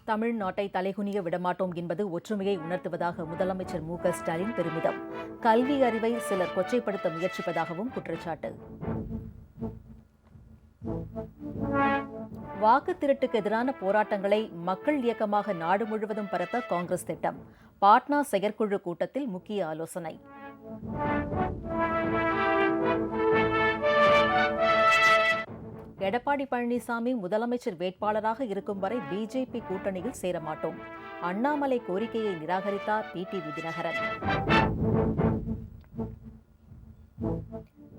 தமிழ்நாட்டை தலைகுனிய விடமாட்டோம் என்பது ஒற்றுமையை உணர்த்துவதாக முதலமைச்சர் மு.க.ஸ்டாலின் பெருமிதம். கல்வி அறிவை சிலர் கொச்சைப்படுத்த முயற்சிப்பதாகவும் குற்றச்சாட்டு. வாக்கு திருட்டுக்கு எதிரான போராட்டங்களை மக்கள் இயக்கமாக நாடு முழுவதும் பரப்ப காங்கிரஸ் திட்டம். பாட்னா செயற்குழு கூட்டத்தில் முக்கிய ஆலோசனை. எடப்பாடி பழனிசாமி முதலமைச்சர் வேட்பாளராக இருக்கும் வரை பிஜேபி கூட்டணியில் சேரமாட்டோம். அண்ணாமலை கோரிக்கையை நிராகரித்தார் டிடிவி தினகரன்.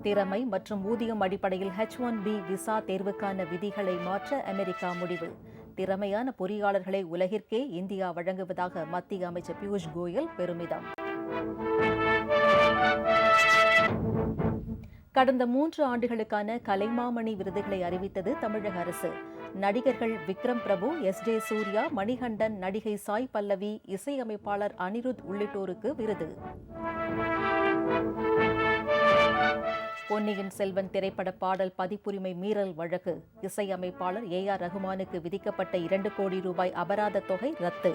திறமை மற்றும் ஊதியம் அடிப்படையில் H-1B விசா தேர்வுக்கான விதிகளை மாற்ற அமெரிக்கா முடிவு. திறமையான பொறியாளர்களை உலகிற்கே இந்தியா வழங்குவதாக மத்திய அமைச்சர் பியூஷ் கோயல் பெருமிதம். கடந்த 3 ஆண்டுகளுக்கான கலைமாமணி விருதுகளை அறிவித்தது தமிழக அரசு. நடிகர்கள் விக்ரம் பிரபு, S.J. சூர்யா, மணிகண்டன், நடிகை சாய் பல்லவி, இசையமைப்பாளர் அனிருத் உள்ளிட்டோருக்கு விருது. பொன்னியின் செல்வன் திரைப்பட பாடல் பதிப்புரிமை மீறல் வழக்கு. இசையமைப்பாளர் A.R. ரகுமானுக்கு விதிக்கப்பட்ட 2 கோடி ரூபாய் அபராத தொகை ரத்து.